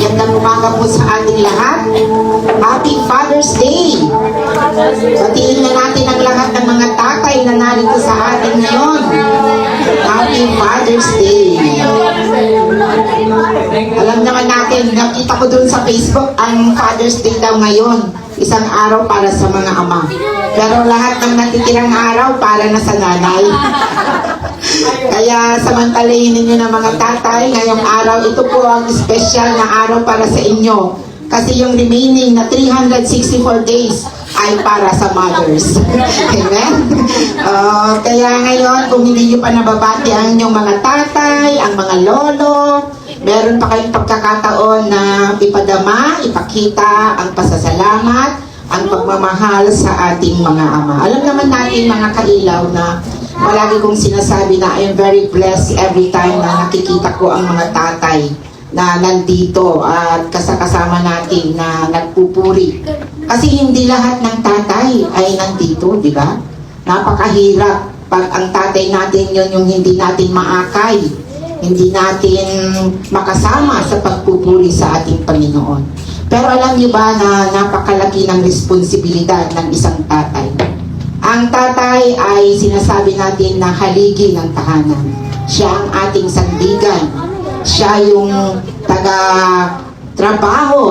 Magandang umaga po sa ating lahat. Happy Father's Day! Batiin na natin ang lahat ng mga tatay na narito sa atin ngayon. Happy Father's Day! Alam naman natin, nakita ko dun sa Facebook, ang Father's Day daw ngayon. Isang araw para sa mga ama. Pero lahat ng natitirang araw para na sa nanay. Kaya samantalayin ninyo ng mga tatay, ngayong araw, ito po ang special na araw para sa inyo. Kasi yung remaining na 364 days ay para sa mothers. Amen? Kaya ngayon, kung hindi nyo pa nababati ang inyong mga tatay, ang mga lolo, meron pa kayong pagkakataon na ipadama, ipakita ang pasasalamat, ang pagmamahal sa ating mga ama. Alam naman natin mga kailaw na palagi kong sinasabi na I am very blessed every time na nakikita ko ang mga tatay na nandito at kasama natin na nagpupuri. Kasi hindi lahat ng tatay ay nandito, di ba? Napakahirap pag ang tatay natin yun yung hindi natin maakay, hindi natin makasama sa pagpupuri sa ating Panginoon. Pero alam niyo ba na napakalaki ng responsibilidad ng isang tatay? Ang tatay ay sinasabi natin na haligi ng tahanan. Siya ang ating sandigan. Siya yung taga-trabaho,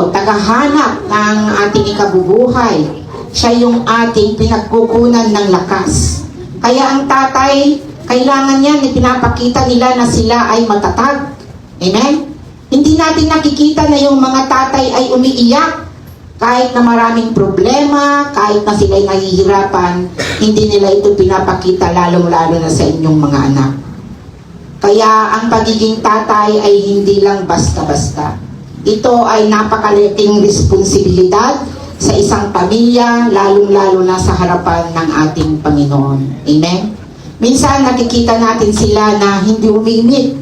taga-hanap ng ating ikabubuhay. Siya yung ating pinagkukunan ng lakas. Kaya ang tatay, kailangan yan, pinapakita nila na sila ay matatag. Amen? Hindi natin nakikita na yung mga tatay ay umiiyak. Kahit na maraming problema, kahit na sila'y nahihirapan, hindi nila ito pinapakita, lalong-lalo na sa inyong mga anak. Kaya ang pagiging tatay ay hindi lang basta-basta. Ito ay napakalaking responsibilidad sa isang pamilya, lalong-lalo na sa harapan ng ating Panginoon. Amen? Minsan nakikita natin sila na hindi umimik.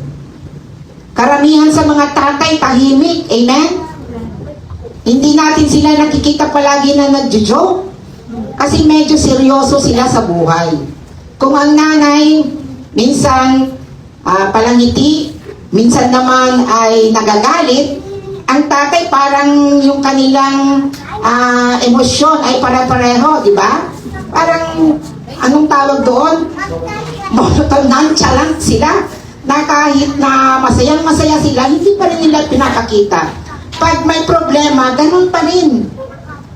Karamihan sa mga tatay tahimik. Amen? Hindi natin sila nakikita palagi na nagjo-joke. Kasi medyo seryoso sila sa buhay. Kung ang nanay, minsan palangiti, minsan naman ay nagagalit, ang tatay parang yung kanilang emosyon ay pare-pareho, di ba? Parang, anong tawag doon? Nonchalant sila. Na kahit na masayang-masaya sila, hindi pa rin nila pinapakita. Pag may problema, ganun pa rin.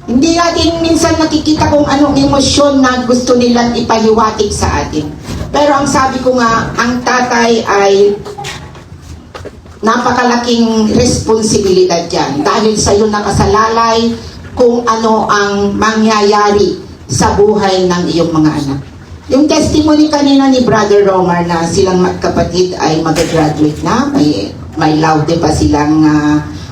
Hindi natin minsan nakikita kung anong emosyon na gusto nilang ipahiwatig sa atin. Pero ang sabi ko nga, ang tatay ay napakalaking responsibilidad yan. Dahil sa iyo nakasalalay kung ano ang mangyayari sa buhay ng iyong mga anak. Yung testimony kanina ni Brother Romar na silang magkapatid ay mag-graduate na, may laude pa silang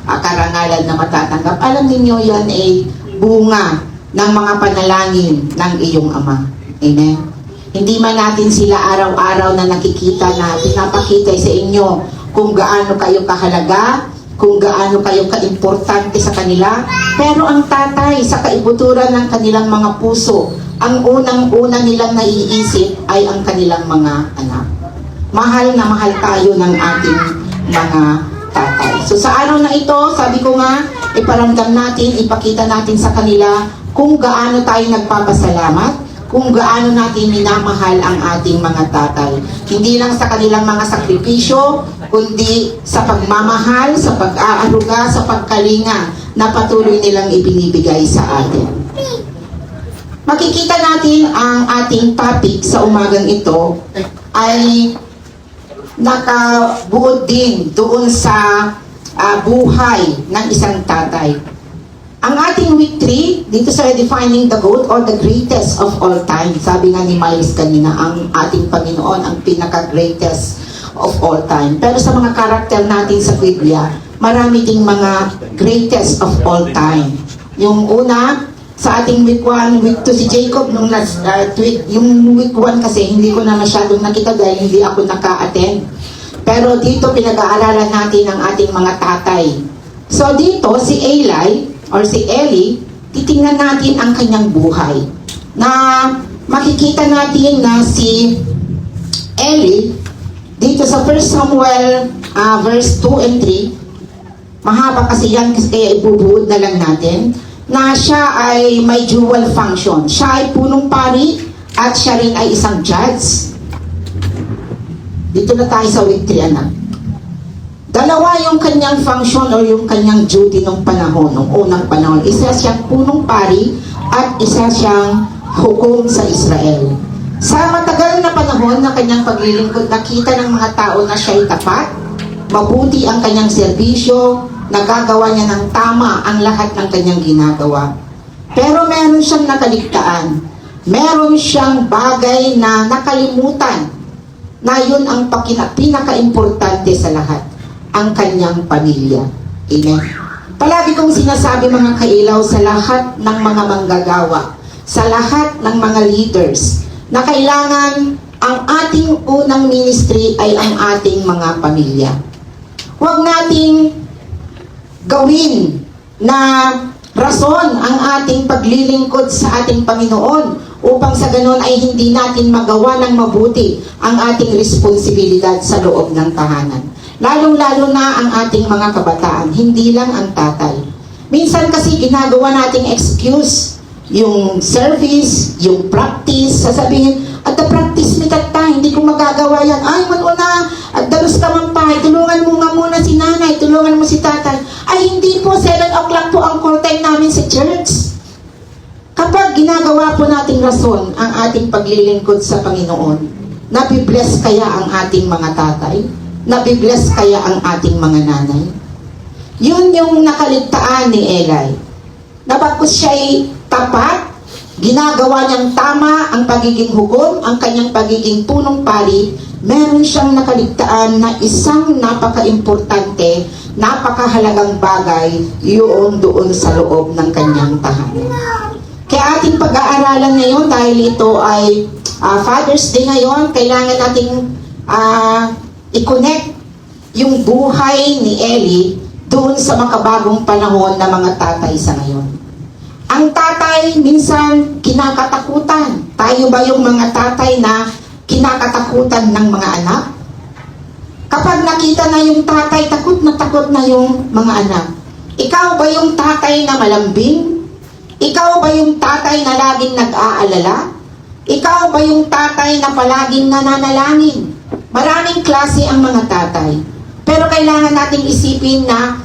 karangalan na matatanggap. Alam niyo yan ay bunga ng mga panalangin ng iyong ama. Amen? Hindi man natin sila araw-araw na nakikita na pinapakita sa inyo kung gaano kayo kahalaga, kung gaano kayo kaimportante sa kanila. Pero ang tatay sa kaibuturan ng kanilang mga puso, ang unang-una nilang naiisip ay ang kanilang mga anak. Mahal na mahal tayo ng ating mga tatay. So sa araw na ito, sabi ko nga, iparamdam natin, ipakita natin sa kanila kung gaano tayo nagpapasalamat, kung gaano natin minamahal ang ating mga tatay. Hindi lang sa kanilang mga sakripisyo, kundi sa pagmamahal, sa pag-aaruga, sa pagkalinga na patuloy nilang ibinibigay sa atin. Makikita natin ang ating topic sa umagang ito ay nakabuod din doon sa buhay ng isang tatay. Ang ating week 3, dito sa Defining the GOAT or the greatest of all time, sabi nga ni Miles kanina, ang ating Panginoon ang pinaka-greatest of all time. Pero sa mga karakter natin sa Biblia, marami ding mga greatest of all time. Yung una, sa ating week 1, week 2 si Jacob, nung yung week 1 kasi hindi ko na masyadong nakita dahil hindi ako naka-attend. Pero dito pinag-aaralan natin ang ating mga tatay. So dito si Eli or si Eli, titingnan natin ang kanyang buhay. Na makikita natin na si Eli dito sa 1 Samuel verse 2 and 3, mahaba kasi yan, kaya ibubuod na lang natin, na siya ay may dual function. Siya ay punong pari at siya rin ay isang judge. Dito na tayo sa week 3, anak. Dalawa yung kanyang function o yung kanyang duty nung panahon, nung unang panahon. Isa siyang punong pari at isa siyang hukom sa Israel. Sa matagal na panahon na kanyang paglilingkod, nakita ng mga tao na siya ay tapat, mabuti ang kanyang serbisyo, nagagawa niya ng tama ang lahat ng kanyang ginagawa. Pero meron siyang nakaligtaan. Meron siyang bagay na nakalimutan na yun ang pinaka-importante sa lahat, ang kanyang pamilya. Amen. Palagi kong sinasabi mga kailaw sa lahat ng mga manggagawa, sa lahat ng mga leaders, na kailangan ang ating unang ministry ay ang ating mga pamilya. Huwag nating gawin na rason ang ating paglilingkod sa ating Panginoon upang sa ganon ay hindi natin magawa ng mabuti ang ating responsibilidad sa loob ng tahanan. Lalong-lalo na ang ating mga kabataan, hindi lang ang tatay. Minsan kasi ginagawa nating excuse yung service, yung practice, sasabihin, at the practice ni tatay, hindi ko magagawa yan. Ay, manuna, at dalos ka man pa, tulungan mo nga muna si nanay, tulungan mo si tatay. Ay, hindi po, 7 o'clock po ang call time namin sa church. Kapag ginagawa po nating rason ang ating paglilingkod sa Panginoon, nabibless kaya ang ating mga tatay? Nabibless kaya ang ating mga nanay? Yun yung nakaligtaan ni Eli. Nabagkus siya'y tapat, ginagawa niyang tama ang pagiging hukom, ang kanyang pagiging punong pari, meron siyang nakaligtaan na isang napaka-importante, napakahalagang bagay yun doon sa loob ng kanyang tahanan. Kaya ating pag-aaralan ngayon, dahil ito ay Father's Day ngayon, kailangan nating i-connect yung buhay ni Eli doon sa makabagong panahon na mga tatay sa ngayon. Ang tatay minsan kinakatakutan. Tayo ba yung mga tatay na kinakatakutan ng mga anak? Kapag nakita na yung tatay, takot na yung mga anak. Ikaw ba yung tatay na malambing? Ikaw ba yung tatay na laging nag-aalala? Ikaw ba yung tatay na palaging nananalangin? Maraming klase ang mga tatay. Pero kailangan nating isipin na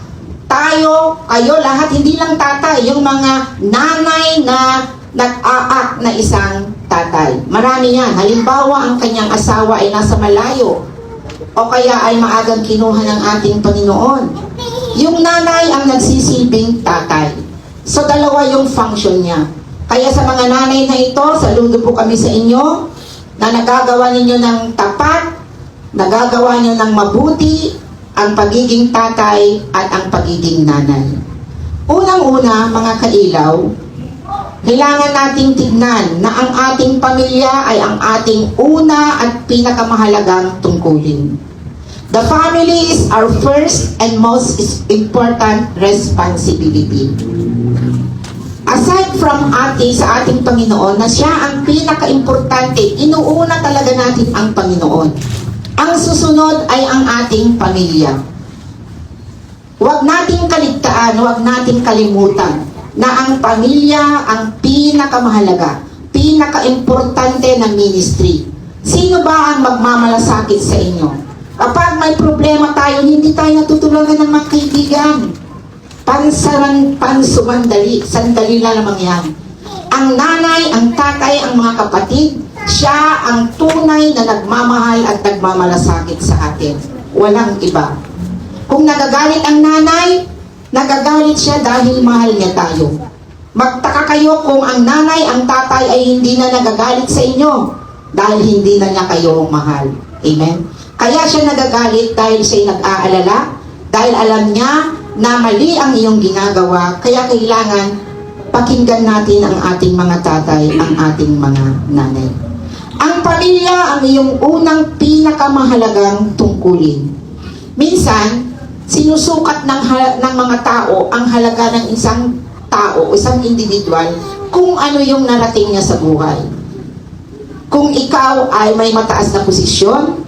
tayo, kayo lahat, hindi lang tatay, yung mga nanay na nag-aak na isang tatay. Marami yan. Halimbawa, ang kanyang asawa ay nasa malayo o kaya ay maagang kinuha ng ating Panginoon. Yung nanay ang nagsisilbing tatay. So, dalawa yung function niya. Kaya sa mga nanay na ito, saludo po kami sa inyo na nagagawa ninyo ng tapat, nagagawa nyo ng mabuti ang pagiging tatay at ang pagiging nanay. Unang-una, mga kailaw, kailangan nating tignan na ang ating pamilya ay ang ating una at pinakamahalagang tungkulin. The family is our first and most important responsibility. Aside from sa ating Panginoon, na siya ang pinaka-importante, inuuna talaga natin ang Panginoon. Ang susunod ay ang ating pamilya. Huwag nating kaligtaan, huwag nating kalimutan na ang pamilya ang pinakamahalaga, pinaka-importante na ministry. Sino ba ang magmamalasakit sa inyo? Kapag may problema tayo, hindi tayo natutulungan ng mga kaibigan. Pansumandali, sandali na lamang yan. Ang nanay, ang tatay, ang mga kapatid, siya ang tunay na nagmamahal at nagmamalasakit sa atin. Walang iba. Kung nagagalit ang nanay, nagagalit siya dahil mahal niya tayo. Magtaka kayo kung ang nanay, ang tatay ay hindi na nagagalit sa inyo dahil hindi na niya kayo mahal. Amen? Kaya siya nagagalit dahil siya nag-aalala, dahil alam niya na mali ang iyong ginagawa, kaya kailangan pakinggan natin ang ating mga tatay, ang ating mga nanay. Ang pamilya ang iyong unang pinakamahalagang tungkulin. Minsan, sinusukat ng mga tao ang halaga ng isang tao, isang individual, kung ano yung narating niya sa buhay. Kung ikaw ay may mataas na posisyon,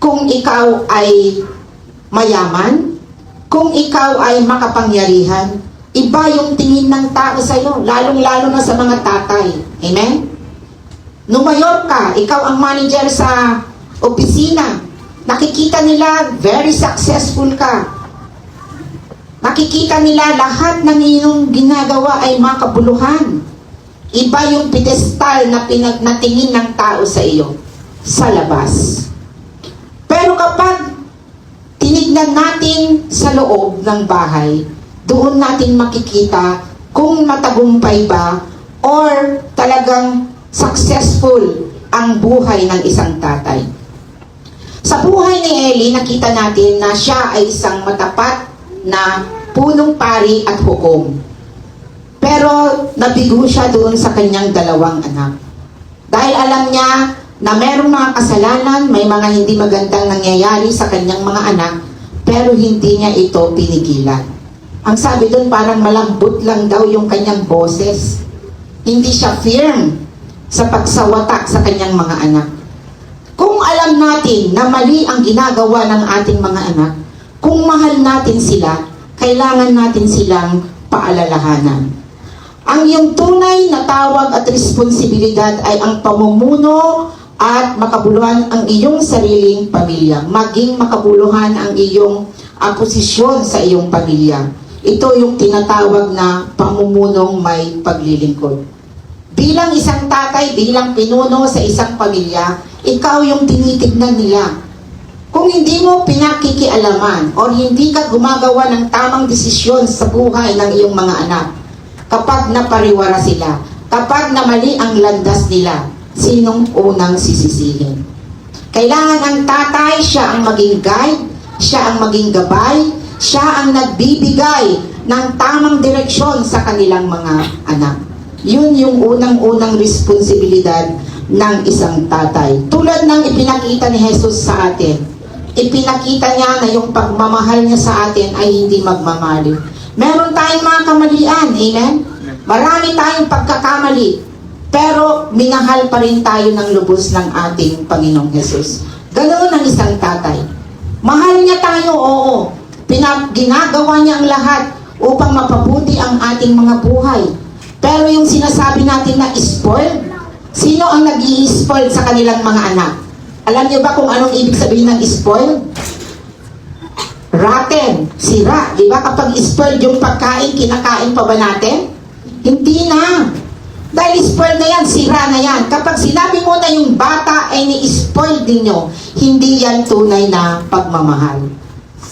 kung ikaw ay mayaman, kung ikaw ay makapangyarihan, iba yung tingin ng tao sa iyo, lalong-lalo na sa mga tatay. Amen? Numayor ka, ikaw ang manager sa opisina, nakikita nila very successful ka. Nakikita nila lahat ng iyong ginagawa ay makabuluhan. Iba yung pedestal na natingin ng tao sa iyo sa labas. Pero kapag tinignan natin sa loob ng bahay, doon natin makikita kung matagumpay ba or talagang successful ang buhay ng isang tatay. Sa buhay ni Eli, nakita natin na siya ay isang matapat na punong pari at hukom. Pero nabigo siya doon sa kanyang dalawang anak. Dahil alam niya na merong mga kasalanan, may mga hindi magandang nangyayari sa kanyang mga anak, pero hindi niya ito pinigilan. Ang sabi doon, parang malambot lang daw yung kanyang boses. Hindi siya firm sa pagsawatak sa kanyang mga anak. Kung alam natin na mali ang ginagawa ng ating mga anak, kung mahal natin sila, kailangan natin silang paalalahanan. Ang iyong tunay na tawag at responsibilidad ay ang pamumuno at makabuluhan ang iyong sariling pamilya. Maging makabuluhan ang iyong posisyon sa iyong pamilya. Ito yung tinatawag na pamumunog may paglilingkod. Bilang isang tatay, bilang pinuno sa isang pamilya, ikaw yung tinitignan nila. Kung hindi mo pinakikialaman o hindi ka gumagawa ng tamang desisyon sa buhay ng iyong mga anak, kapag napariwara sila, kapag namali ang landas nila, sinong unang sisisihin? Kailangan ang tatay, siya ang maging guide, siya ang maging gabay, siya ang nagbibigay ng tamang direksyon sa kanilang mga anak. Yun yung unang-unang responsibilidad ng isang tatay. Tulad ng ipinakita ni Jesus sa atin, ipinakita niya na yung pagmamahal niya sa atin ay hindi magmamali. Meron tayong mga kamalian, amen? Marami tayong pagkakamali, pero minahal pa rin tayo ng lubos ng ating Panginoong Jesus. Ganoon ang isang tatay. Mahal niya tayo, oo. Ginagawa niya ang lahat upang mapabuti ang ating mga buhay. Pero yung sinasabi natin na spoiled, sino ang nag-i-spoiled sa kanilang mga anak? Alam niyo ba kung anong ibig sabihin ng spoiled? Rotten, sira. Di ba kapag spoiled yung pagkain, kinakain pa ba natin? Hindi na. Dahil spoiled na yan, sira na yan. Kapag sinabi mo na yung bata ay ni-spoiled ninyo, hindi yan tunay na pagmamahal.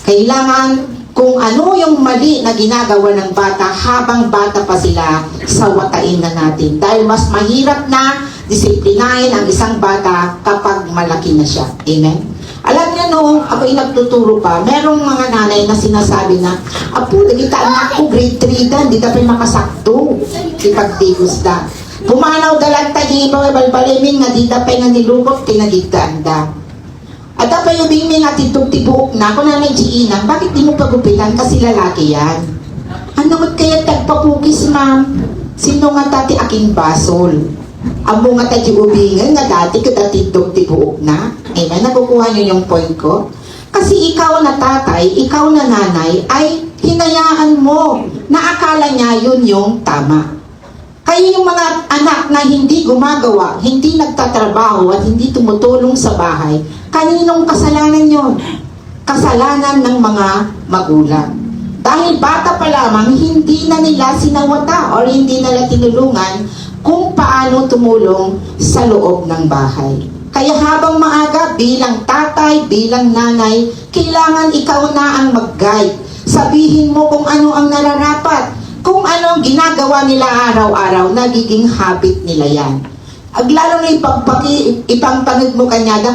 Kailangan kung ano yung mali na ginagawa ng bata habang bata pa sila, sawatain na natin. Dahil mas mahirap na disiplinahin ang isang bata kapag malaki na siya. Amen? Alam niyo noong ako'y nagtuturo pa, merong mga nanay na sinasabi na, Apo, nagita anak ko, grade 3 dan, di dapat makasakto. Di pagtigos da. Pumanaw dalang tayo iba, balbalimin nga, di dapat nga nilubot, tinagigdaan da. At dapat yung bingmin at itugtibuok na, kung nanay Giinang, bakit di mo pagupitan? Kasi lalaki yan. Ano nga kaya tagpapukis, ma'am? Sino nga tati aking basol? Amo nga tayo ubingan nga dati ka dati tugtibuok na. Amen, nakukuha niyo yung point ko? Kasi ikaw na tatay, ikaw na nanay, ay hinayaan mo na akala niya yun yung tama. Kayo yung mga anak na hindi gumagawa, hindi nagtatrabaho at hindi tumutulong sa bahay, kaninong kasalanan yon? Kasalanan ng mga magulang. Dahil bata pa lamang, hindi na nila sinawata o hindi nila tinulungan kung paano tumulong sa loob ng bahay. Kaya habang maaga, bilang tatay, bilang nanay, kailangan ikaw na ang mag-guide. Sabihin mo kung ano ang nararapat. Kung ano ang ginagawa nila araw-araw, nagiging habit nila yan. Lalo na ipangpangit mo kanya,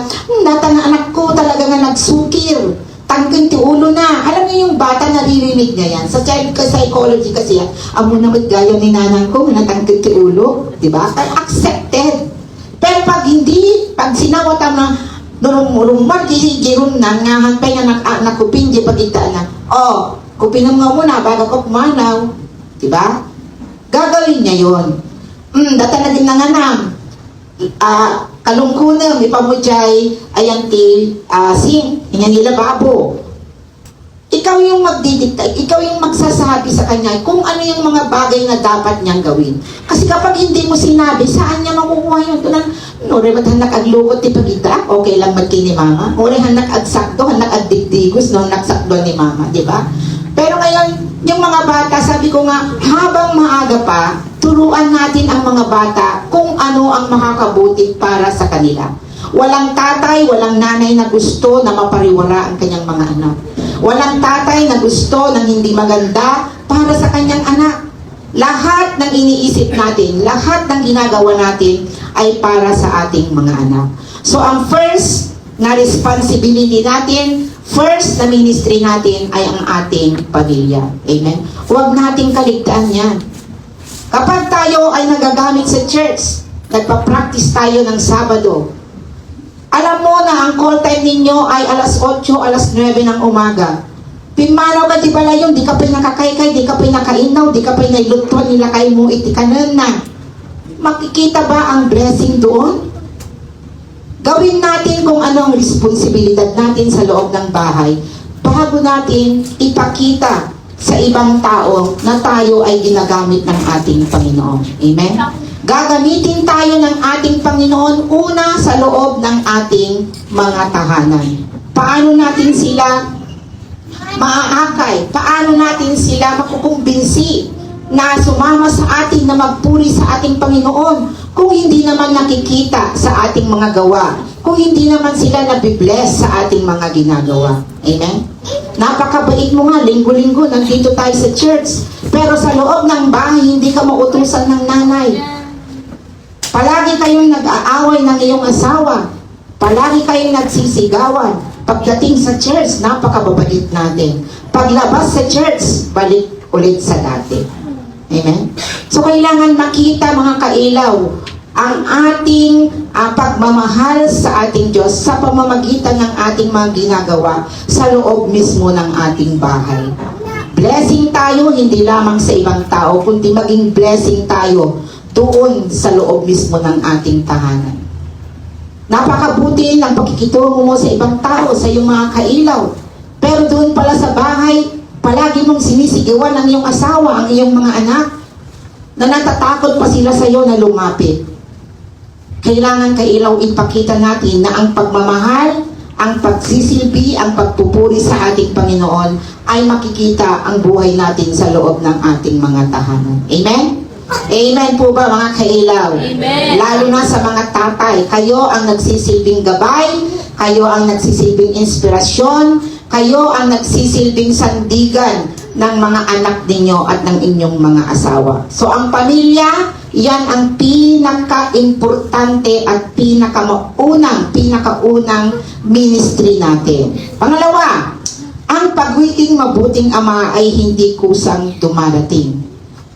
nata na anak ko talaga nga nagsukir. Tangkin ti ulo na. Alam niyo yung bata naririnig niya yan. Sa child psychology kasi yan, amo na gaya ni nanang ko, natangkin ti ulo. Diba? Accepted. Pero pag hindi, pag sinawatan na, nurumbar, girum na, nga hanpay na nakupin, di pagkita na, kupin nga muna, bago ko pumanaw. Diba? Gagawin niya yun. Data na din nanganam. Kalungkunam, ipamudjay, ayang ti, sing, hinyan nila babo. Ikaw yung magdidictate, ikaw yung magsasabi sa kanya kung ano yung mga bagay na dapat niyang gawin. Kasi kapag hindi mo sinabi, saan niya makukuha yun? Nore, ba't hanak aglukot ti pagita? Okay lang magki ni mama. Nore, hanak agsakdo, hanak agdigdigos, no, nagsakdo ni mama, di ba? Pero ngayon, yung mga bata, sabi ko nga, habang maaga pa, turuan natin ang mga bata kung ano ang makakabuti para sa kanila. Walang tatay, walang nanay na gusto na mapariwara ang kanyang mga anak. Walang tatay na gusto ng hindi maganda para sa kanyang anak. Lahat ng iniisip natin, lahat ng ginagawa natin ay para sa ating mga anak. So ang first na responsibility natin, first na ministry natin ay ang ating pamilya. Amen? Huwag nating kaligtaan yan. Kapag tayo ay nagagamit sa church, nagpa-practice tayo ng Sabado, alam mo na ang call time ninyo ay alas 8, alas 9 ng umaga. Pimanaw ka di pala yun, di ka pa nakakaykay, di ka pa nakainaw, di ka pa nailutuan nila kay mo itikanan na. Makikita ba ang blessing doon? Gawin natin kung ano ang responsibilidad natin sa loob ng bahay bago natin ipakita sa ibang tao na tayo ay ginagamit ng ating Panginoon. Amen? Gagamitin tayo ng ating Panginoon una sa loob ng ating mga tahanan. Paano natin sila maaakay? Paano natin sila makukumbinsi na sumama sa atin na magpuri sa ating Panginoon kung hindi naman nakikita sa ating mga gawa? Kung hindi naman sila nabibless sa ating mga ginagawa. Amen? Napakabait mo nga, linggo-linggo, nandito tayo sa church. Pero sa loob ng bahay, hindi ka mautusan ng nanay. Palagi kayong nag-aaway ng iyong asawa. Palagi kayong nagsisigawan. Pagdating sa church, napakababait natin. Paglabas sa church, balik ulit sa dati. Amen? So kailangan makita mga kailaw ang ating pagmamahal sa ating Diyos sa pamamagitan ng ating mga ginagawa sa loob mismo ng ating bahay. Blessing tayo hindi lamang sa ibang tao, kundi maging blessing tayo doon sa loob mismo ng ating tahanan. Napakabuti ng pakikitungo mo sa ibang tao, sa iyong mga kailaw. Pero doon pala sa bahay, palagi mong sinisigawan ang iyong asawa, ang iyong mga anak, na natatakot pa sila sa iyo na lumapit. Kailangan kailaw ipakita natin na ang pagmamahal, ang pagsisilbi, ang pagpupuri sa ating Panginoon ay makikita ang buhay natin sa loob ng ating mga tahanan. Amen? Amen po ba mga kailaw? Amen. Lalo na sa mga tatay, kayo ang nagsisilbing gabay, kayo ang nagsisilbing inspirasyon, kayo ang nagsisilbing sandigan ng mga anak ninyo at ng inyong mga asawa. So ang pamilya, yan ang pinaka-importante at pinakaunang ministry natin. Pangalawa, ang pagiging mabuting ama ay hindi kusang dumarating.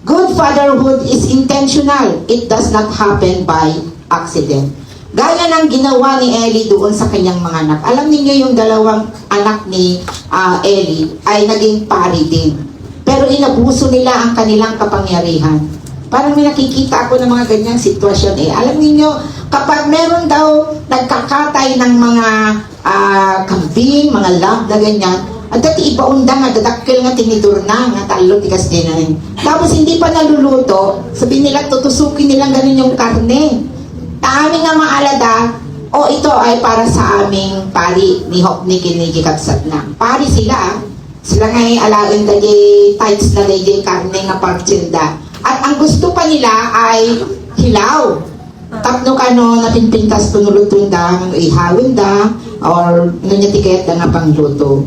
Good fatherhood is intentional. It does not happen by accident. Gaya ng ginawa ni Eli doon sa kanyang mga anak. Alam niyo yung dalawang anak ni Eli ay naging pari din. Pero inabuso nila ang kanilang kapangyarihan. Parang may nakikita ako ng mga ganyang sitwasyon. Alam niyo, kapag meron daw nagkakatay ng mga kambing, mga lamb na ganyan, at dati ibaunda nga, dadakkel nga tinidur na, nga talo, tigas din na rin. Tapos hindi pa naluluto, sabihin nila, tutusukin nilang ganun yung karne. Aming nga maalada, ito ay para sa aming pari ni Hopni kinigikagsat na. Pari sila, sila nga yung alagan na tights na yung karne nga pagtsilda. At ang gusto pa nila ay hilaw. Tapno kano napinpintas tunulutun da, ihawin da, or nanyatiket da nga pangluto.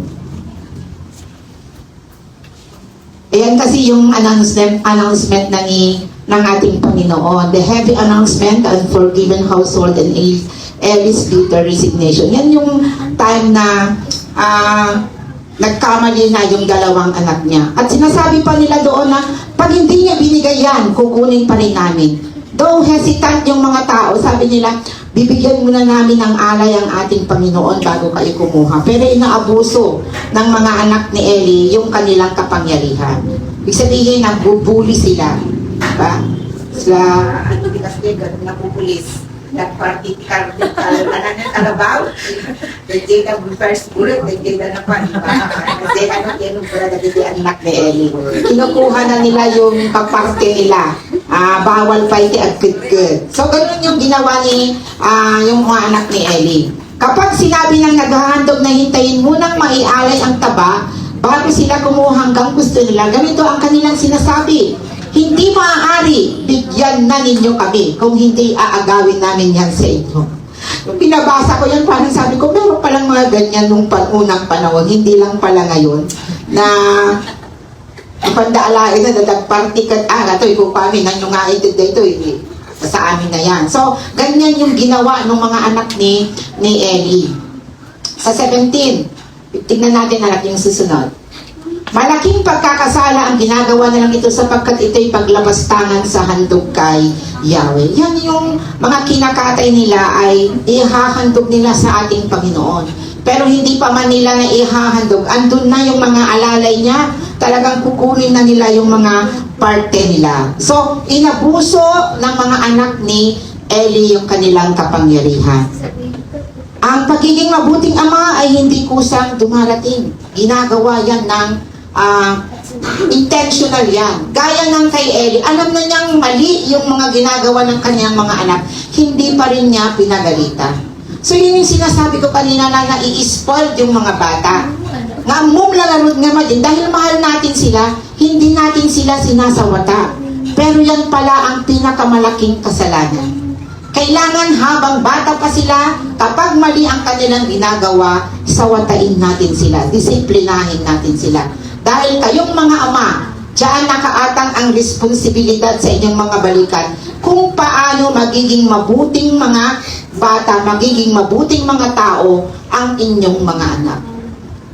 Ayan kasi yung announcement na ng ating Panginoon. The heavy announcement and forgiven household and Eli's bitter resignation. Yan yung time na nagkamali na yung dalawang anak niya. At sinasabi pa nila doon na pag hindi niya binigay yan, kukunin pa rin namin. Though hesitant yung mga tao, sabi nila, bibigyan muna namin ng alay ang ating Panginoon bago kayo kumuha. Pero inaabuso ng mga anak ni Eli yung kanilang kapangyarihan. Ibig sabihin, nagbubuli sila. Diba? Sila, napupulis. nagpartikal kalabaw. Nagday na first bullet, nagday na pa. Kasi yan yung pala nagday anak ni Ellie. Kinukuha na nila yung kaparte nila. Bawal pa iti agkid-kid. So, ganun yung ginawa ni yung mga anak ni Ellie. Kapag sinabi ng naghahandog na hintayin munang maialay ang taba, bago sila kumuha hanggang gusto nila, ganito ang kanilang sinasabi. Hindi maaari, bigyan na ninyo kami kung hindi aagawin namin yan sa inyo. Nung binabasa ko yan, parang sabi ko, meron palang mga ganyan nung unang panahon, hindi lang pala ngayon, na pandaalain na dadagparty ka, ito, ipupami, nanyo nga ito, sa amin na yan. So, ganyan yung ginawa ng mga anak ni Ellie. Sa 17, tingnan natin anak yung susunod. Malaking pagkakasala ang ginagawa na lang ito sapagkat ito'y paglapastangan sa handog kay Yahweh. Yan yung mga kinakatay nila ay ihahandog nila sa ating Panginoon. Pero hindi pa man nila na ihahandog. Andun na yung mga alalay niya. Talagang kukunin na nila yung mga parte nila. So, inabuso ng mga anak ni Eli yung kanilang kapangyarihan. Ang pagiging mabuting ama ay hindi kusang dumarating. Ginagawa yan ng intentional yan. Gaya ng kay Eli, alam na niyang mali yung mga ginagawa ng kanyang mga anak, hindi pa rin niya pinagalitan. So yun yung sinasabi ko kanina na nai-spoiled yung mga bata. Nga mumlalarod nga din, dahil mahal natin sila, hindi natin sila sinasawata. Pero yan pala ang pinakamalaking kasalanan. Kailangan habang bata pa sila, kapag mali ang kanilang ginagawa, sawatain natin sila, disiplinahin natin sila. Dahil kayong mga ama, diyan nakaatang ang responsibilidad sa inyong mga balikan kung paano magiging mabuting mga bata, magiging mabuting mga tao ang inyong mga anak.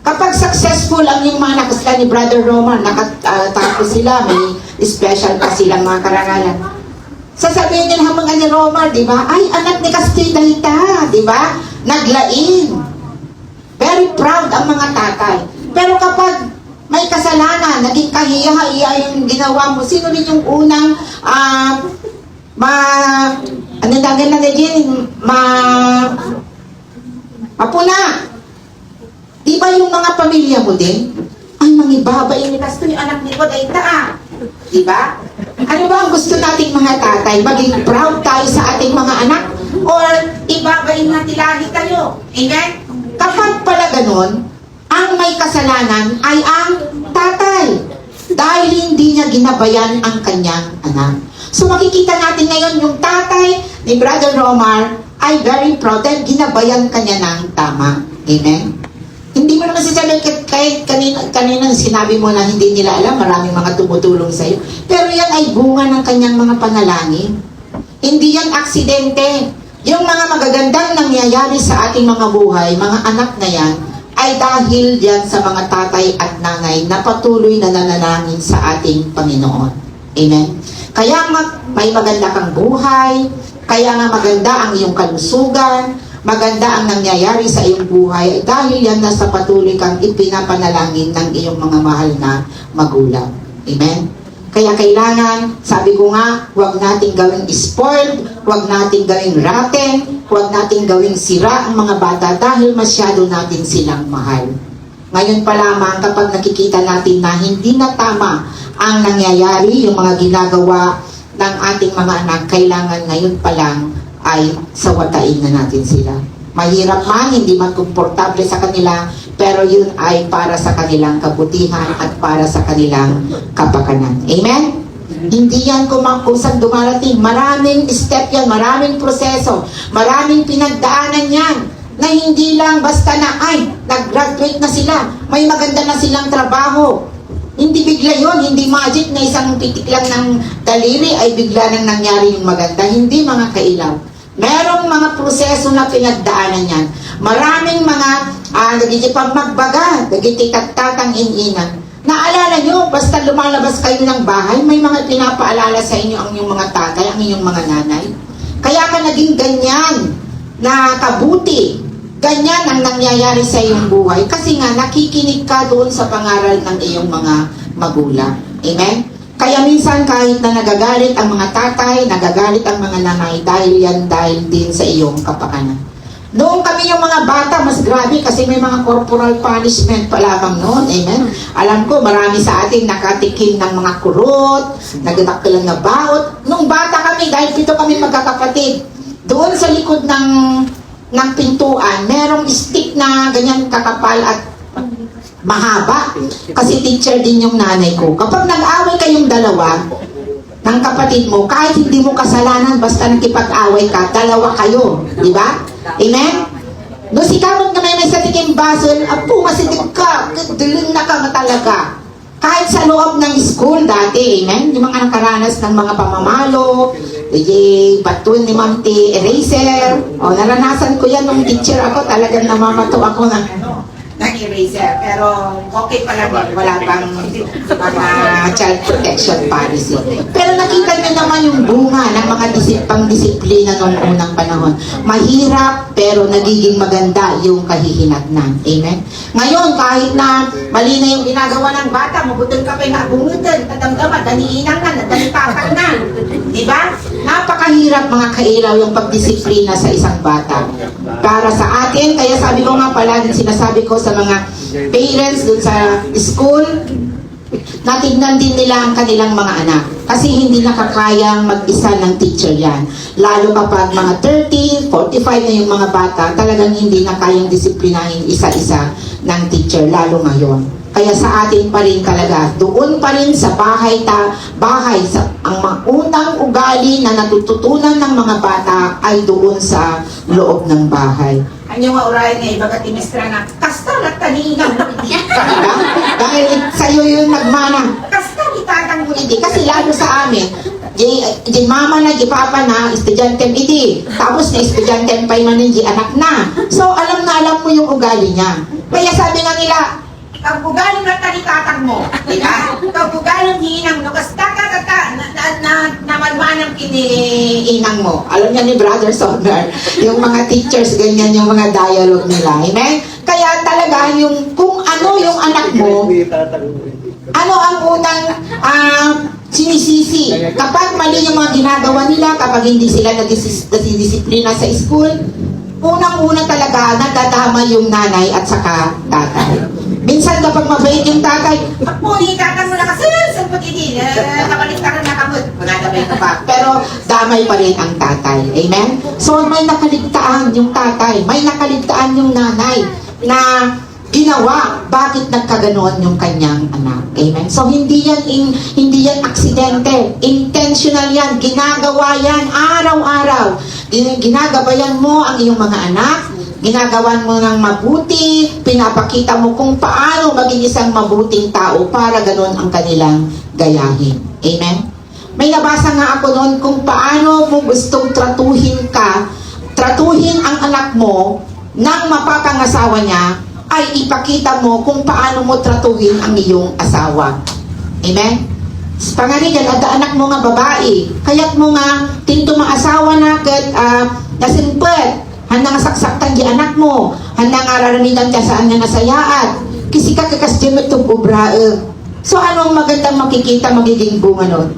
Kapag successful ang inyong mga anak, sila ni Brother Roman, nakatapos sila, may special pa silang mga karangalan. Sasabihin nila mga ni Romar, di ba? Ay, anak ni Castilla, di ba? Naglain. Very proud ang mga tatay. Pero kapag may kasalanan, naging kahiya-hiya yung ginawa mo, sino rin yung unang mapuna? Di ba yung mga pamilya mo din? Ay, mangibabay ni Castilla, anak ni Codayta. Di ba? Ano ba ang gusto nating mga tatay? Maging proud tayo sa ating mga anak? Or ibabayin natin lahi tayo? Amen? Kapag pala ganun, ang may kasalanan ay ang tatay. Dahil hindi niya ginabayan ang kanyang anak. So makikita natin ngayon yung tatay ni Brother Romar ay very proud dahil ginabayan kanya ng tama. Amen? Hindi mo naman sasabihin kahit kanina sinabi mo na hindi nila alam, maraming mga tumutulong sa iyo. Pero yan ay bunga ng kanyang mga panalangin. Hindi yan aksidente. Yung mga magagandang nangyayari sa ating mga buhay, mga anak na yan, ay dahil yan sa mga tatay at nanay na patuloy na nanalangin sa ating Panginoon. Amen? Kaya may maganda kang buhay, kaya nga maganda ang iyong kalusugan, maganda ang nangyayari sa iyong buhay dahil yan nasa patuloy kang ipinapanalangin ng iyong mga mahal na magulang. Amen? Kaya kailangan, sabi ko nga, huwag nating gawing spoiled, huwag nating gawing rotten, huwag nating gawing sira ang mga bata dahil masyado natin silang mahal. Ngayon pa lamang kapag nakikita natin na hindi na tama ang nangyayari, yung mga ginagawa ng ating mga anak, kailangan ngayon pa lang ay sawatain na natin sila. Mahirap man, hindi man komportable sa kanila, pero yun ay para sa kanilang kabutihan at para sa kanilang kapakanan. Amen? Hindi yan kumakusang dumarating. Maraming step yan, maraming proseso, maraming pinagdaanan yan, na hindi lang basta na, ay, nag-graduate na sila, may maganda na silang trabaho. Hindi bigla yun, hindi magic na isang pitik lang ng daliri ay bigla nang nangyari yung maganda. Hindi mga kailaw. Merong mga proseso na pinagdaanan yan. Maraming mga nagigipang magbaga, nagititatang ininan. Naalala nyo, basta lumalabas kayo ng bahay, may mga pinapaalala sa inyo ang inyong mga tatay, ang inyong mga nanay. Kaya ka naging ganyan na kabuti. Ganyan ang nangyayari sa iyong buhay. Kasi nga, nakikinig ka doon sa pangaral ng iyong mga magulang. Amen? Kaya minsan kahit na nagagalit ang mga tatay, nagagalit ang mga nanay, dahil din sa iyong kapakanan. Noong kami yung mga bata, mas grabe kasi may mga corporal punishment pa lamang noon. Amen? Alam ko, marami sa atin nakatikim ng mga kurot, nagdadaktalan na baot. Noong bata kami, dahil pito kami magkakapatid, doon sa likod ng pintuan, merong stick na ganyan kakapal at mahaba. Kasi teacher din yung nanay ko. Kapag nag-away kayong dalawa ng kapatid mo, kahit hindi mo kasalanan, basta nakipag-away ka, dalawa kayo. Di ba? Amen? No, si kamot na may satiking basel, apo, masitig ka, dilim na ka talaga. Kahit sa loob ng school dati, amen? Yung mga nakaranas ng mga pamamalo, patun ni Ma'am T, eraser. O, naranasan ko yan nung teacher ako, talagang namamato ako ng eraser. Pero okay pala din, wala pang mga child protection policy. Pero nakita niyo naman yung bunga ng mga pang-disiplina noong unang panahon. Mahirap pero nagiging maganda yung kahihinatnan. Amen? Ngayon, kahit na mali na yung ginagawa ng bata, mabutol ka pa yung abungutan, tatanggaman, daniinang na, danipakal na. Diba? Napakahirap mga kailaw yung pagdisiplina sa isang bata. Para sa atin, kaya sabi ko nga palaging sinasabi ko sa mga parents dun sa school, natignan din nila ang kanilang mga anak. Kasi hindi nakakayang mag-isa ng teacher yan. Lalo kapag mga 30, 45 na yung mga bata, talagang hindi na kayang disiplinahin isa-isa ng teacher, lalo ngayon. Kaya sa atin pa rin talaga, doon pa rin sa bahay, ang unang ugali na natututunan ng mga bata ay doon sa loob ng bahay. Ano nga urayan nga iba ka tinestra na, kasta na taninang mo hindi. Dahil sa'yo yung nagmana, kasta itatang mo hindi. Kasi lalo sa amin, di mama na, di papa na, estudyante hindi. Tapos na estudyante pa yung di anak na. So alam mo yung ugali niya. Kaya sabi nga nila, ang ugaling na talitatang mo, di ba? Ang ugaling hinang mo, kasi namalmanang kiniinang mo. Alam niya ni Brother Sonner, yung mga teachers, ganyan yung mga dialogue nila. Amen? Kaya talaga, yung kung ano yung anak mo, ano ang unang sinisisi. Kapag mali yung mga ginagawa nila, kapag hindi sila nagdisiplina sa school, unang-una talaga, nadadama yung nanay at saka tatay. Minsan kapag mabait yung tatay, pagpuli, tatang mo na kasi, saan po hindi, nakabaliktaran na kamot, magandamay ka pa. Pero damay pa rin ang tatay. Amen? So may nakaligtaan yung tatay, may nakaligtaan yung nanay na ginawa, bakit nagkaganon yung kanyang anak. Amen? So hindi yan aksidente, intentional yan, ginagawa yan araw-araw. Ginagabayan mo ang iyong mga anak, ginagawan mo ng mabuti, pinapakita mo kung paano maging isang mabuting tao para ganon ang kanilang gayahin. Amen? May nabasa nga ako noon kung paano mo gustong tratuhin ang anak mo nang mapapangasawa niya, ay ipakita mo kung paano mo tratuhin ang iyong asawa. Amen? Panganigan, ada anak mo nga babae, kaya't mo nga tinto maasawa na kat nasimpet, handa nga saksaktan di anak mo, handa nga raramitan ka saan nga nasayaan, kasi kakakasdyan mo itong ubrae. So anong magandang makikita magiging bunga nun?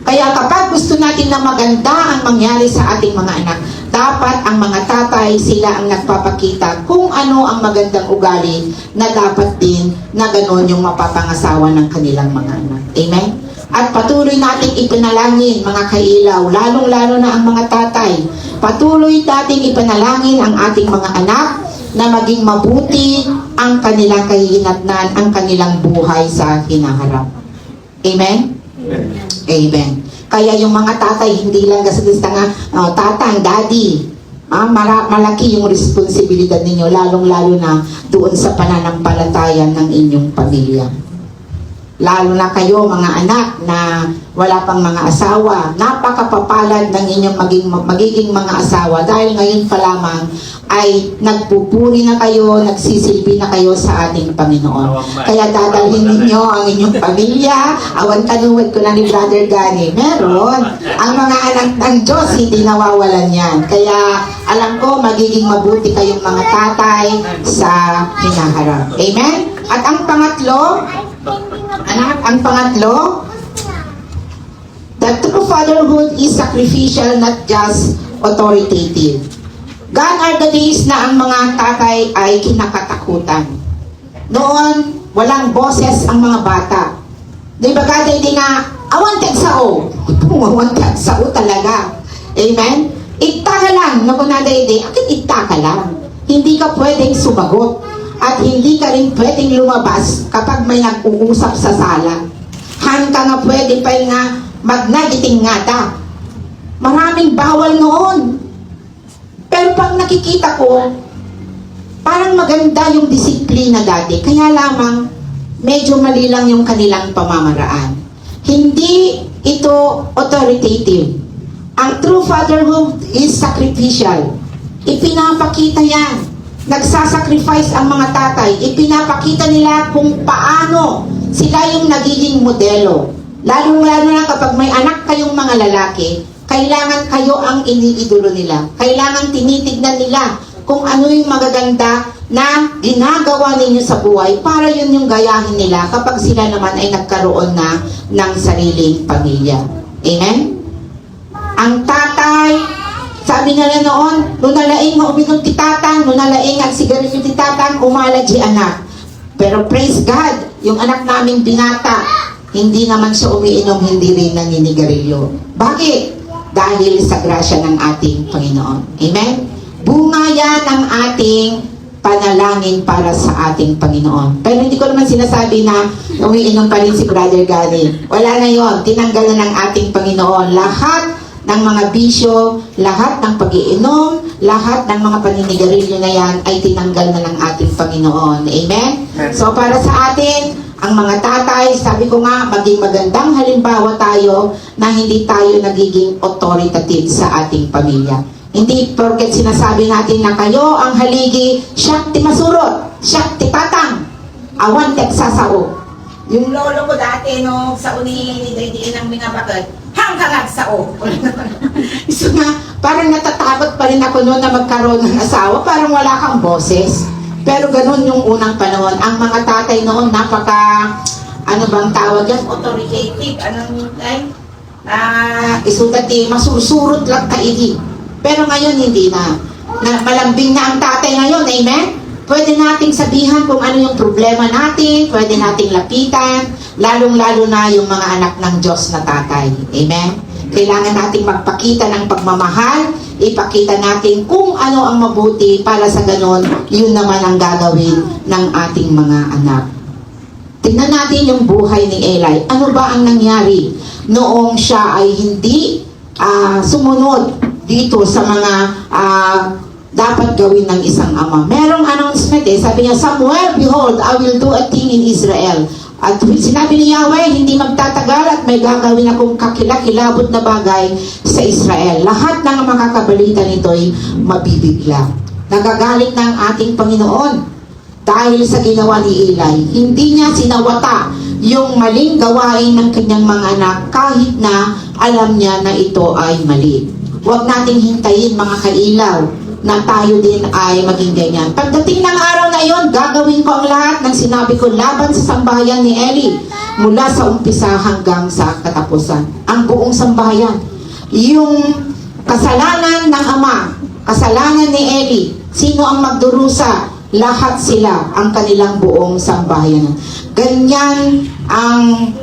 Kaya kapag gusto natin na maganda ang mangyari sa ating mga anak, dapat ang mga tatay sila ang nagpapakita kung ano ang magandang ugali na dapat din na gano'n yung mapapangasawa ng kanilang mga anak. Amen? At patuloy nating ipanalangin mga kailaw, lalong-lalo na ang mga tatay. Patuloy nating ipanalangin ang ating mga anak na maging mabuti ang kanilang kahihinatnan, ang kanilang buhay sa hinaharap. Amen? Amen. Kaya yung mga tatay, hindi lang kasi nga, tatang, daddy, malaki yung responsibilidad ninyo, lalong-lalo na doon sa pananampalataya ng inyong pamilya. Lalo na kayo mga anak na wala pang mga asawa, napakapapalad ng inyong magiging mga asawa dahil ngayon pa lamang ay nagpupuri na kayo, nagsisilbi na kayo sa ating Panginoon. Kaya dadalhin ninyo ang inyong pamilya. Awan kanuwad ko na ni Brother Gani. Meron. Ang mga anak ng Diyos, hindi nawawalan yan. Kaya alam ko, magiging mabuti kayong mga tatay sa hinaharap. Amen? At ang pangatlo, sacrificial, not just authoritative. Gone are the days na ang mga tatay ay kinakatakutan. Noon, walang boses ang mga bata. Di ba gaday din na, awanted sao. Awanted sao talaga. Amen? Igta ka lang, nakunaday din, akit igta ka lang. Hindi ka pwedeng sumagot. At hindi ka rin pwedeng lumabas kapag may nag-uusap sa sala. Han ka nga pwede pa nga magnagiting ngata. Maraming bawal noon. Pero pag nakikita ko, parang maganda yung disiplina dati. Kaya lamang, medyo mali lang yung kanilang pamamaraan. Hindi ito authoritative. Ang true fatherhood is sacrificial. Ipinapakita yan. Nagsasacrifice ang mga tatay. Ipinapakita nila kung paano sila yung nagiging modelo. Lalong-lalo na kapag may anak kayong mga lalaki, kailangan kayo ang iniidolo nila. Kailangan tinitignan nila kung ano yung magaganda na ginagawa ninyo sa buhay para yun yung gayahin nila kapag sila naman ay nagkaroon na ng sariling pamilya. Amen? Ang tatay, sabi nila noon, nunalaing nga uminom ti tatang, nunalaing at sigarilyo ti tatang, umala di anak. Pero praise God, yung anak naming binata, hindi naman siya umiinom, hindi rin naninigarilyo. Bakit? Dahil sa grasya ng ating Panginoon. Amen? Bunga yan ang ating panalangin para sa ating Panginoon. Pero hindi ko naman sinasabi na umiinom pa rin si Brother Gani. Wala na yon, tinanggal na ng ating Panginoon. Lahat ng mga bisyo, lahat ng pag-iinom, lahat ng mga paninigarilyo na yan ay tinanggal na ng ating Panginoon. Amen? So para sa atin, ang mga tatay, sabi ko nga, maging magandang halimbawa tayo na hindi tayo nagiging authoritative sa ating pamilya. Hindi porket sinasabi natin na kayo ang haligi, siyak ti masurot, siyak ti patang, awan tek sasao. Yung lolo ko dati, no, sa uni ni Daydiin ng mga bakit, hanggang sao. So nga, parang natatakot pa rin ako noon na magkaroon ng asawa, parang wala kang boses. Pero ganun yung unang panahon. Ang mga tatay noon, napaka, ano bang tawag yan? Authoritative. Anong ay? Isudati, masusurot lang kaigi. Pero ngayon, hindi na. Malambing na ang tatay ngayon, amen? Pwede nating sabihan kung ano yung problema natin, pwede nating lapitan, lalong-lalo na yung mga anak ng Diyos na tatay. Amen? Kailangan nating magpakita ng pagmamahal, ipakita natin kung ano ang mabuti para sa ganon, yun naman ang gagawin ng ating mga anak. Tingnan natin yung buhay ni Eli. Ano ba ang nangyari noong siya ay hindi sumunod dito sa mga dapat gawin ng isang ama? Merong announcement sabi niya, Samuel, behold, I will do a thing in Israel. At sinabi ni Yahweh, hindi magtatagal at may gagawin akong kakilakilabot na bagay sa Israel. Lahat ng makakabalita nito'y mabibigla. Nagagalit na ang ating Panginoon dahil sa ginawa ni Eli. Hindi niya sinawata yung maling gawain ng kanyang mga anak kahit na alam niya na ito ay mali. Huwag nating hintayin mga kailaw na tayo din ay maging ganyan. Pagdating ng araw na iyon, gagawin ko ang lahat ng sinabi ko laban sa sambahayan ni Eli mula sa umpisa hanggang sa katapusan. Ang buong sambahayan. Yung kasalanan ng ama, kasalanan ni Eli, sino ang magdurusa? Lahat sila, ang kanilang buong sambahayan. Ganyan ang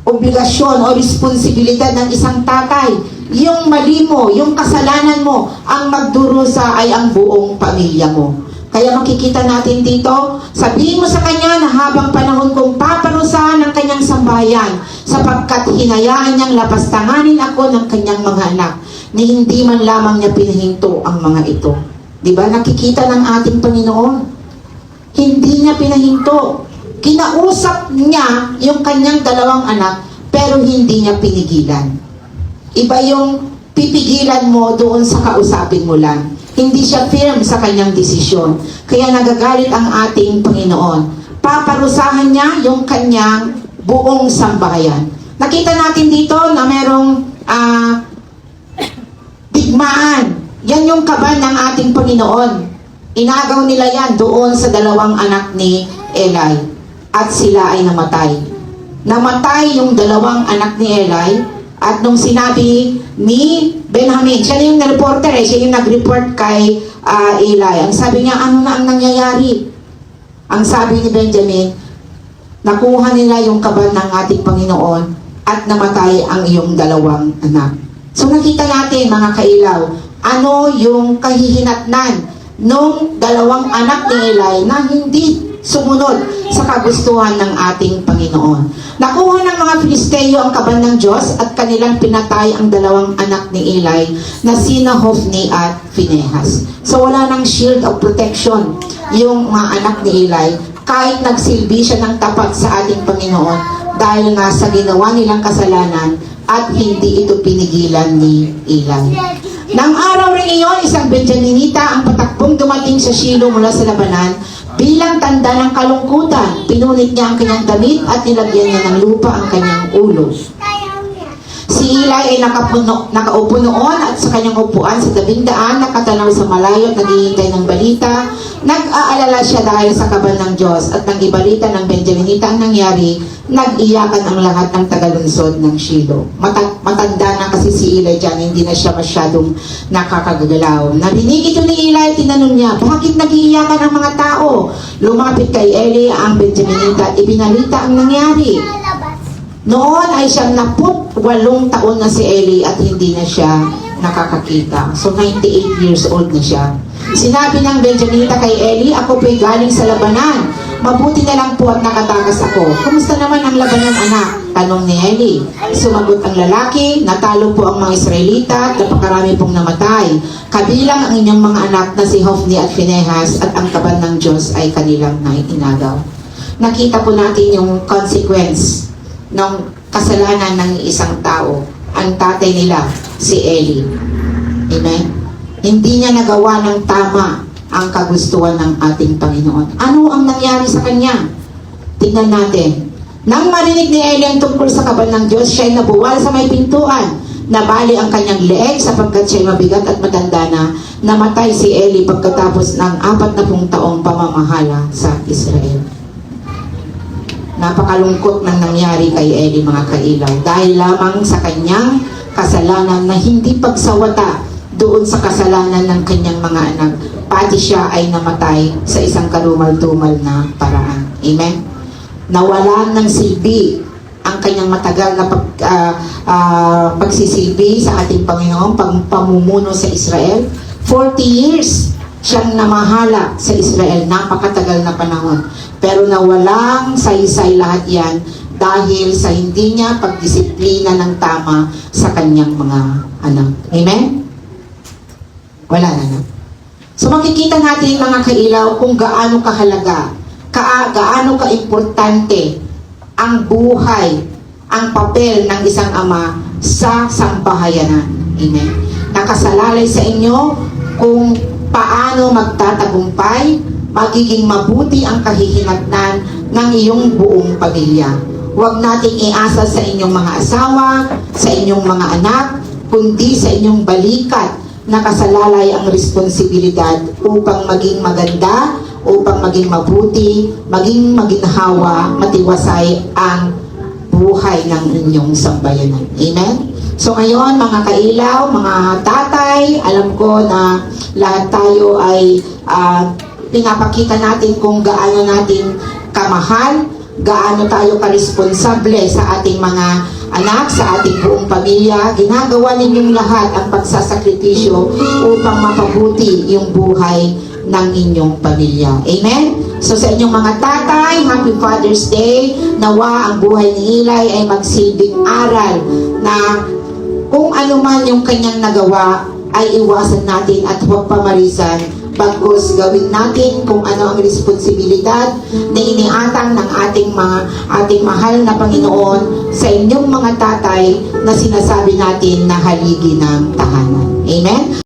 obligasyon o responsibilidad ng isang tatay. Yung mali mo, yung kasalanan mo, ang magdurusa ay ang buong pamilya mo. Kaya makikita natin dito, sabihin mo sa kanya na habang panahon kong paparusahan ang kanyang sambahayan, sapagkat hinayaan niyang lapastanganin ako ng kanyang mga anak, ni hindi man lamang niya pinahinto ang mga ito. Diba? Nakikita ng ating Panginoon. Hindi niya pinahinto. Kinausap niya yung kanyang dalawang anak, pero hindi niya pinigilan. Iba yung pipigilan mo doon sa kausapin mo lang. Hindi siya firm sa kanyang desisyon. Kaya nagagalit ang ating Panginoon. Paparusahan niya yung kanyang buong sambahayan. Nakita natin dito na merong digmaan. Yan yung kaban ng ating Panginoon. Inagaw nila yan doon sa dalawang anak ni Eli. At sila ay namatay. Namatay yung dalawang anak ni Eli. At nung sinabi ni Benjamin, siya na yung reporter siya yung nag-report kay Eli. Ang sabi niya, ano na ang nangyayari? Ang sabi ni Benjamin, nakuha nila yung kaban ng ating Panginoon at namatay ang iyong dalawang anak. So nakita natin mga kailaw, ano yung kahihinatnan nung dalawang anak ni Eli na hindi sumunod sa kagustuhan ng ating Panginoon. Nakuha ng mga Filisteo ang kaban ng Diyos at kanilang pinatay ang dalawang anak ni Eli na sina Hofni at Phinehas. So wala nang shield of protection yung mga anak ni Eli kahit nagsilbi siya ng tapat sa ating Panginoon dahil nga sa ginawa nilang kasalanan at hindi ito pinigilan ni Eli. Nang araw rin iyon, isang Benjaminita ang patakbong dumating sa Shilo mula sa labanan bilang tanda ng kalungkutan. Pinunit niya ang kanyang damit at nilagyan niya ng lupa ang kanyang ulo. Si Eli ay nakaupo noon at sa kanyang upuan sa tabing daan, nakatanaw sa malayo at naghihintay ng balita. Nag-aalala siya dahil sa kaban ng Diyos at nang ibalita ng Benjaminita ang nangyari, nag-iyakan ang lahat ng tagalunsod ng Shilo. Matanda na kasi si Eli dyan, hindi na siya masyadong nakakagalaw. Narinig ito ni Eli, tinanong niya, bakit nag-iiyakan ang mga tao? Lumapit kay Eli ang Benjaminita at ibinalita ang nangyari. Noon ay siyang 18 taon na si Eli at hindi na siya nakakakita. So 98 years old na siya. Sinabi ng Benjaminita kay Eli, ako po'y galing sa labanan. Mabuti na lang po at nakatakas ako. Kumusta naman ang labanan, anak? Tanong ni Eli. Sumagot ang lalaki, natalo po ang mga Israelita at napakarami pong namatay. Kabilang ang inyong mga anak na si Hofni at Phinehas at ang kaban ng Diyos ay kanilang inagaw. Nakita po natin yung consequence ng kasalanan ng isang tao. Ang tatay nila, si Eli. Amen? Hindi niya nagawa ng tama ang kagustuhan ng ating Panginoon. Ano ang nangyari sa kanya? Tingnan natin. Nang marinig ni Eli ang tungkol sa kaban ng Diyos, siya ay nabuwal sa may pintuan. Nabali ang kanyang leeg sapagkat siya ay mabigat at matanda na. Namatay si Eli pagkatapos ng 40 taong pamamahala sa Israel. Napakalungkot ng nangyari kay Eli, mga kailaw, dahil lamang sa kanyang kasalanan na hindi pagsawata doon sa kasalanan ng kanyang mga anak, pati siya ay namatay sa isang kalumal-tumal na paraan. Amen? Nawalan ng silbi ang kanyang matagal na pagsisilbi sa ating Panginoon, pamumuno sa Israel. 40 years siyang namahala sa Israel, napakatagal na panahon. Pero nawalang saysay lahat yan dahil sa hindi niya pagdisiplina ng tama sa kanyang mga anak. Amen? Wala na. So makikita natin, mga kailaw, kung gaano kahalaga, gaano kaimportante ang buhay, ang papel ng isang ama sa sambahayanan. Amen? Nakasalalay sa inyo kung paano magtatagumpay, magiging mabuti ang kahihinatnan ng iyong buong pamilya. Huwag nating iasa sa inyong mga asawa, sa inyong mga anak, kundi sa inyong balikat na kasalalay ang responsibilidad upang maging maganda, upang maging mabuti, maging maginhawa, matiwasay ang buhay ng inyong sambayanan. Amen? So ngayon, mga kailaw, mga tatay, alam ko na lahat tayo ay pinapakita natin kung gaano natin kamahal, gaano tayo karesponsable sa ating mga anak, sa ating buong pamilya. Ginagawa ninyong lahat ang pagsasakripisyo upang mapabuti yung buhay ng inyong pamilya. Amen? So sa inyong mga tatay, Happy Father's Day. Nawa ang buhay ni Eli ay magsilbing aral na kung ano man yung kanyang nagawa ay iwasan natin at huwag pamarisan, bagkus gawin natin kung ano ang responsibilidad na iniatang ng ating mahal na Panginoon sa inyong mga tatay na sinasabi natin na haligi ng tahanan. Amen?